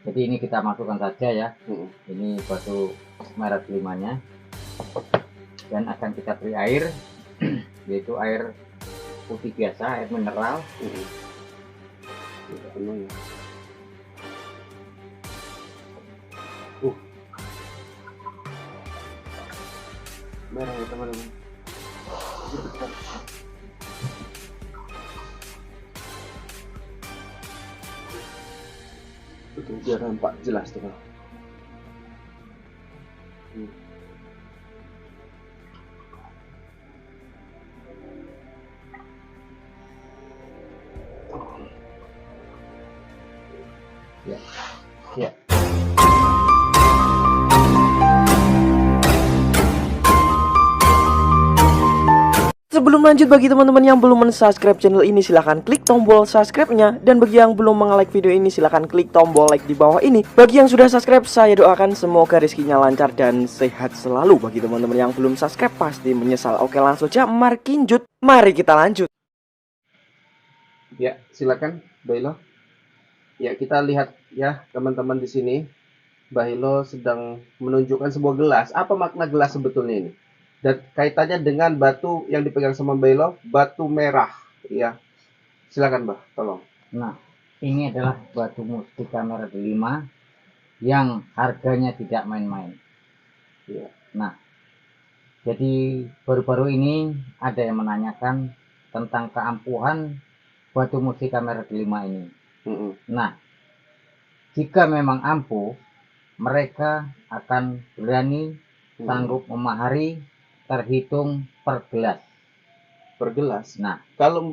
Jadi ini kita masukkan saja ya. Ini batu merah limanya, dan akan kita beri air, yaitu air putih biasa, air mineral. Penuh ya. Merah ya teman-teman. Betul, biar nampak jelas tuh. Ya, ya. Sebelum lanjut, bagi teman-teman yang belum mensubscribe channel ini, silahkan klik tombol subscribe-nya. Dan bagi yang belum nge-like video ini, silahkan klik tombol like di bawah ini. Bagi yang sudah subscribe, saya doakan semoga rezekinya lancar dan sehat selalu. Bagi teman-teman yang belum subscribe, pasti menyesal. Oke, langsung aja, markinjut. Mari kita lanjut. Ya, silakan Bailo. Ya, kita lihat ya teman-teman di sini. Bailo sedang menunjukkan sebuah gelas. Apa makna gelas sebetulnya ini? Dan kaitannya dengan batu yang dipegang sama Bailo, batu merah. Ya, silakan Mbah, tolong. Nah, ini adalah batu mustika merah delima yang harganya tidak main-main. Ya. Nah, jadi baru-baru ini ada yang menanyakan tentang keampuhan batu mustika merah delima ini. Nah, jika memang ampuh, mereka akan berani sanggup memahari, terhitung per gelas. Per gelas. Nah, kalau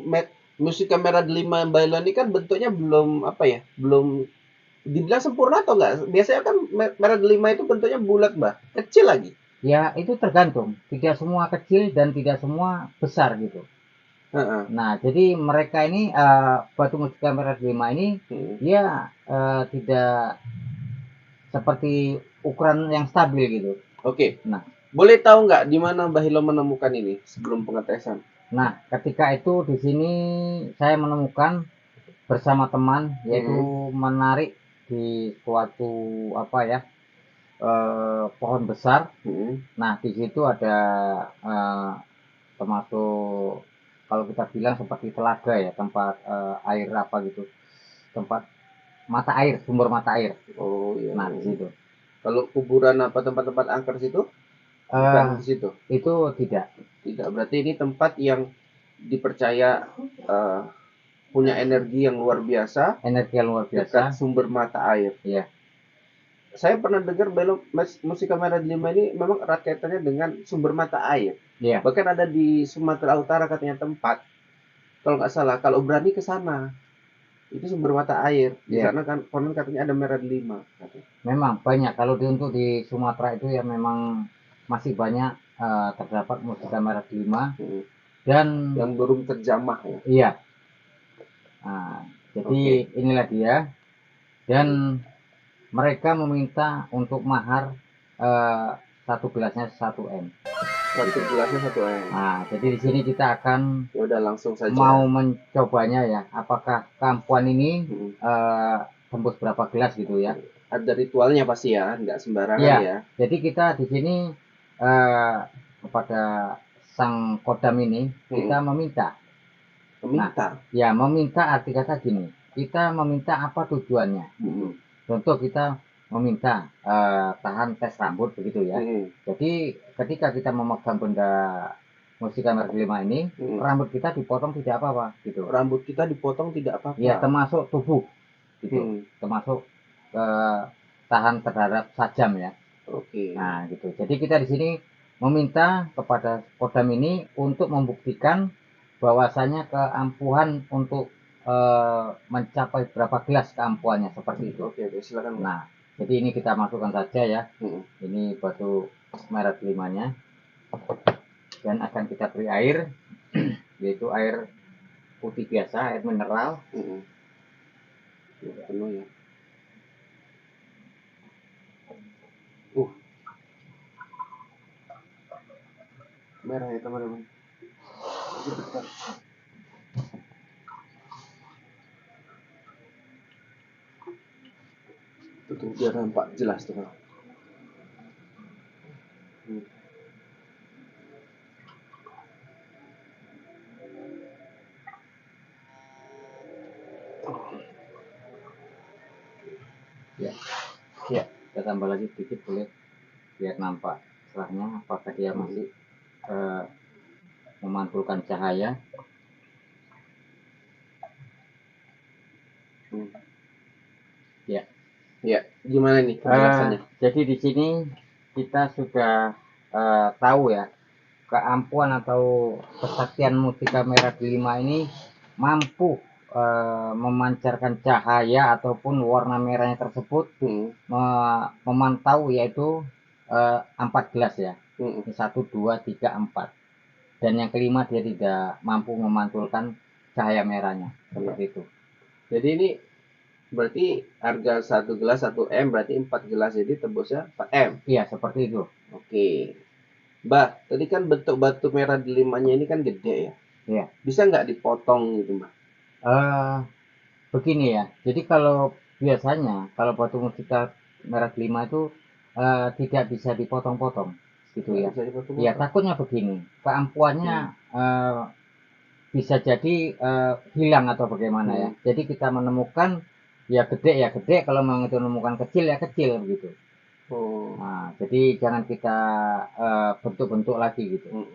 mustika merah delima Bailo ini kan bentuknya belum apa ya? Belum dibilang sempurna atau enggak? Biasanya kan merah delima itu bentuknya bulat, Mbah. Kecil lagi. ya itu tergantung. Tidak semua kecil dan tidak semua besar gitu. Nah, jadi mereka ini batu mustika merah delima ini dia tidak seperti ukuran yang stabil gitu. Oke. Nah, boleh tahu nggak di mana Mbah Hilo menemukan ini sebelum pengetesan? Nah, ketika itu di sini saya menemukan bersama teman, yaitu menarik di suatu apa ya, pohon besar. Nah, di situ ada termasuk kalau kita bilang seperti telaga ya, tempat air apa gitu, tempat mata air, sumber mata air. Oh iya. Nah, di situ. Kalau kuburan apa tempat-tempat angker situ? Bukan di situ. Itu tidak. Tidak. Berarti ini tempat yang dipercaya punya energi yang luar biasa. Energi yang luar biasa. Dekat sumber mata air. Iya. Saya pernah dengar mustika merah delima ini memang erat kaitannya dengan sumber mata air. Iya. Bahkan ada di Sumatera Utara katanya tempat, kalau nggak salah, kalau berani ke sana itu sumber mata air. Di sana kan konon katanya ada merah delima. Memang banyak. Kalau untuk di Sumatera itu ya memang masih banyak terdapat mustika merah delima dan yang belum terjamah ya. Iya. Nah, jadi inilah dia. Dan mereka meminta untuk mahar satu gelasnya 1 M. Satu gelasnya 1 M. Nah, jadi di sini kita akan ya udah langsung saja mau mencobanya ya. Apakah keampuhan ini tembus berapa gelas gitu ya? Ada ritualnya pasti ya, nggak sembarangan ya. Jadi kita di sini kepada sang kodam ini kita meminta. Meminta. Nah, ya meminta arti kata gini. Kita meminta apa tujuannya? Contoh kita meminta tahan tes rambut begitu ya. Jadi ketika kita memegang benda mustika merah delima ini, rambut kita dipotong tidak apa-apa gitu. Rambut kita dipotong tidak apa-apa. Ya, termasuk tubuh gitu. Termasuk tahan terhadap sajam ya. Nah, gitu. Jadi kita di sini meminta kepada kodam ini untuk membuktikan bahwasanya keampuhan untuk mencapai berapa gelas keampuhannya seperti itu. Oke, silakan. Nah, jadi ini kita masukkan saja ya. Ini batu merah delimanya, dan akan kita beri air, yaitu air putih biasa, air mineral. Penuh ya. Merah ya teman-teman. Betul, biar nampak jelas tuh. Ya, ya, kita tambah lagi sedikit boleh biar nampak cerahnya apakah dia masih memantulkan cahaya. Ya, ya, gimana nih penjelasannya? Jadi di sini kita sudah tahu ya, keampuhan atau kesaktian mustika merah delima ini mampu memancarkan cahaya ataupun warna merahnya tersebut memantau, yaitu 4 gelas ya. 1, 2, 3, 4. Dan yang kelima dia tidak mampu memantulkan cahaya merahnya seperti itu. Jadi ini berarti harga 1 gelas 1 M, berarti 4 gelas, jadi tembusnya 4 M. Iya, seperti itu. Oke. Mbak, tadi kan bentuk batu merah delimanya ini kan gede ya. Iya. Bisa nggak dipotong gitu, Mbak? Begini ya. Jadi kalau biasanya kalau batu mustika merah delima itu tidak bisa dipotong-potong gitu ya. Ya, takutnya begini, keampuannya bisa jadi hilang atau bagaimana ya. Jadi kita menemukan ya gede, kalau mau itu menemukan kecil ya kecil gitu. Nah, jadi jangan kita bentuk-bentuk lagi gitu.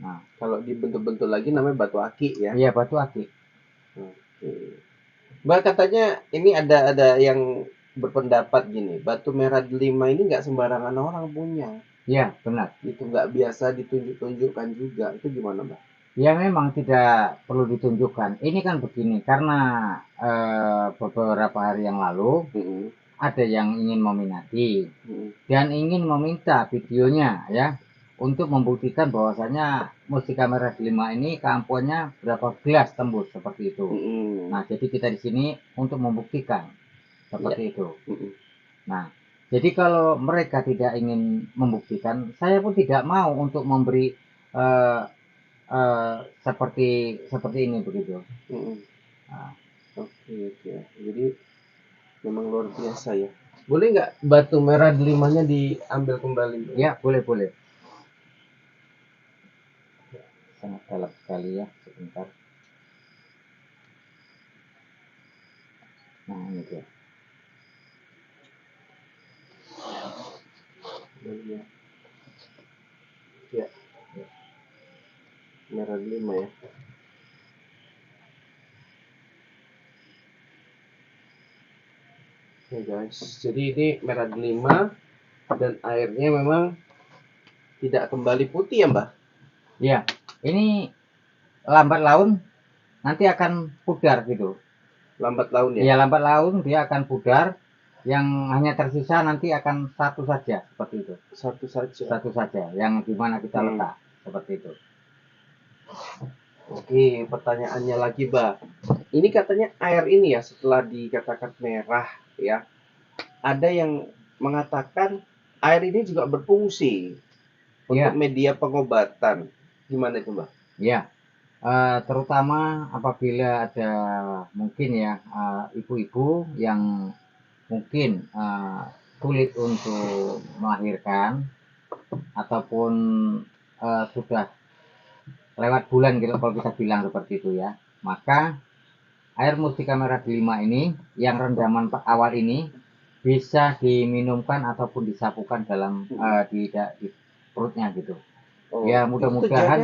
Nah, kalau dibentuk-bentuk lagi namanya batu aki ya. Iya, batu aki. Mbak, katanya ini ada yang berpendapat gini, batu merah delima ini nggak sembarangan orang punya. Iya, benar. Itu nggak biasa ditunjuk-tunjukkan juga. Itu gimana, Mbak? Ya, memang tidak perlu ditunjukkan. Ini kan begini, karena beberapa hari yang lalu ada yang ingin meminati dan ingin meminta videonya ya, untuk membuktikan bahwasanya mustika merah delima ini keampuannya berapa gelas tembus seperti itu. Nah, jadi kita di sini untuk membuktikan seperti itu. Nah, jadi kalau mereka tidak ingin membuktikan, saya pun tidak mau untuk memberi seperti ini begitu. Nah, oke. Jadi memang luar biasa ya. Boleh nggak batu merah delimanya diambil kembali? Ya, boleh. Sangat dalam sekali ya, sebentar. Nah, ini dia. Ya. Merah delima ya. Oke guys, jadi ini merah delima dan airnya memang tidak kembali putih ya, Mbak? Ya, ini lambat laun nanti akan pudar gitu. Lambat laun ya? Iya, lambat laun dia akan pudar. Yang hanya tersisa nanti akan satu saja seperti itu. Satu saja yang dimana kita letak seperti itu. Oke, pertanyaannya lagi, Mbak. Ini katanya air ini ya setelah dikatakan merah ya, ada yang mengatakan air ini juga berfungsi untuk media pengobatan. Gimana itu, Mbak? Ya, terutama apabila ada mungkin ya ibu-ibu yang mungkin sulit untuk melahirkan ataupun sudah lewat bulan gitu kalau kita bilang seperti itu ya, maka air mustika merah delima ini yang rendaman awal ini bisa diminumkan ataupun disapukan dalam di perutnya gitu. Ya, mudah-mudahan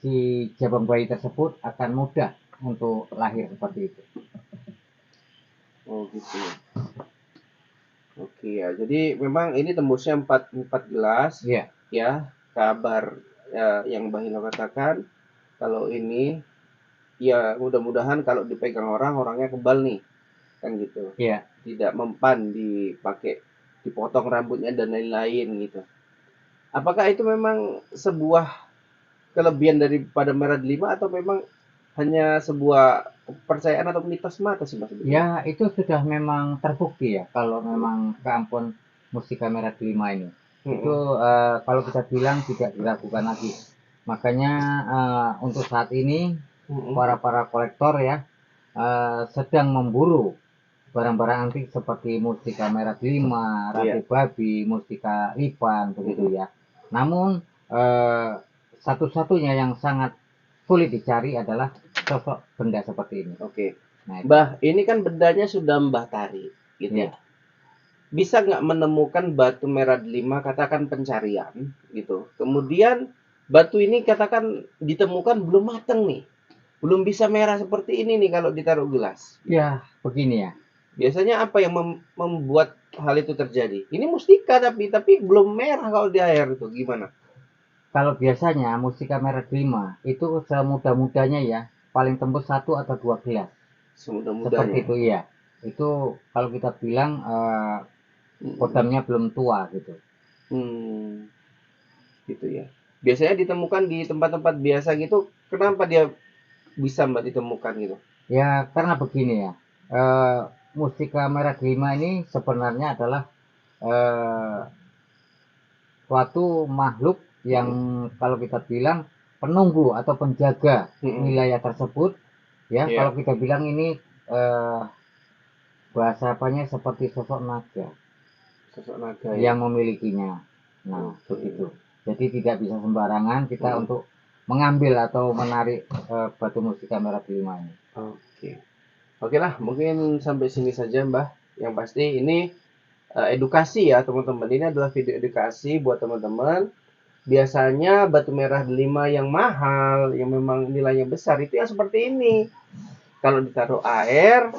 si jabang bayi tersebut akan mudah untuk lahir seperti itu. Oh gitu. Oke ya, jadi memang ini tembusnya 4 gelas. Ya, kabar yang Mbak Hilo katakan kalau ini ya mudah-mudahan kalau dipegang orangnya kebal nih, kan gitu. Tidak mempan dipakai, dipotong rambutnya dan lain-lain gitu. Apakah itu memang sebuah kelebihan daripada merah delima atau memang hanya sebuah kepercayaan atau mitos mata sih, Mas? Ya, itu sudah memang terbukti ya kalau memang keampuhan mustika merah delima ini. Itu kalau kita bilang tidak diragukan lagi. Makanya untuk saat ini para kolektor ya sedang memburu barang-barang antik seperti mustika merah delima, rati babi, mustika lipan begitu ya. Namun satu-satunya yang sangat sulit dicari adalah sosok benda seperti ini. Oke. Nah, Mbah, ini kan bendanya sudah Mbah tarik, gitu ya. Bisa nggak menemukan batu merah delima, katakan pencarian, gitu. Kemudian batu ini katakan ditemukan belum mateng nih, belum bisa merah seperti ini nih kalau ditaruh gelas. ya begini ya. Biasanya apa yang membuat hal itu terjadi? Ini mustika tapi belum merah kalau di air itu gimana? Kalau biasanya mustika merah delima itu semudah-mudahnya ya paling tembus 1 atau 2 gelas. Semudah-mudahnya. Seperti itu ya. Itu kalau kita bilang kodamnya belum tua gitu. Gitu ya. Biasanya ditemukan di tempat-tempat biasa gitu. Kenapa dia bisa Mbak ditemukan gitu? Ya karena begini ya. Mustika merah delima ini sebenarnya adalah suatu makhluk yang kalau kita bilang penunggu atau penjaga wilayah tersebut ya. Kalau kita bilang ini bahasa apanya seperti sosok naga yang memilikinya. Nah begitu. Jadi tidak bisa sembarangan kita untuk mengambil atau menarik batu mustika merah delima ini. Oke lah, mungkin sampai sini saja Mbah. Yang pasti ini edukasi ya teman-teman. Ini adalah video edukasi buat teman-teman. Biasanya batu merah delima yang mahal, yang memang nilainya besar itu yang seperti ini. Kalau ditaruh air,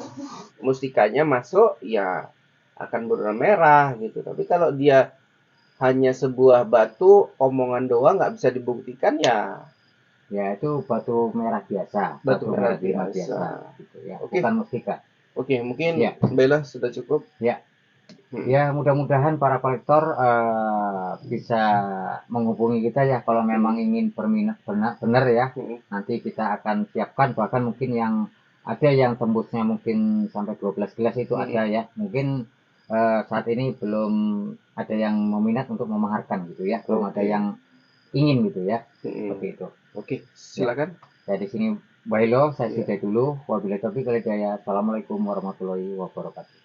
mustikanya masuk, ya akan berwarna merah gitu. Tapi kalau dia hanya sebuah batu, omongan doang, nggak bisa dibuktikan, ya itu batu merah biasa. Batu merah biasa. Gitu, ya. Bukan mustika. Oke, mungkin Bella sudah cukup. Ya mudah-mudahan para kolektor bisa menghubungi kita ya kalau memang ingin berminat benar ya. Nanti kita akan siapkan, bahkan mungkin yang ada yang tembusnya mungkin sampai 12 gelas itu ada ya. Mungkin saat ini belum ada yang meminat untuk memaharkan gitu ya. Belum ada yang ingin gitu ya. Seperti itu. Oke, silakan. Ya, di sini Bailo, saya sudah dulu. Wabillahi taufiq wal hidayah. Assalamualaikum warahmatullahi wabarakatuh.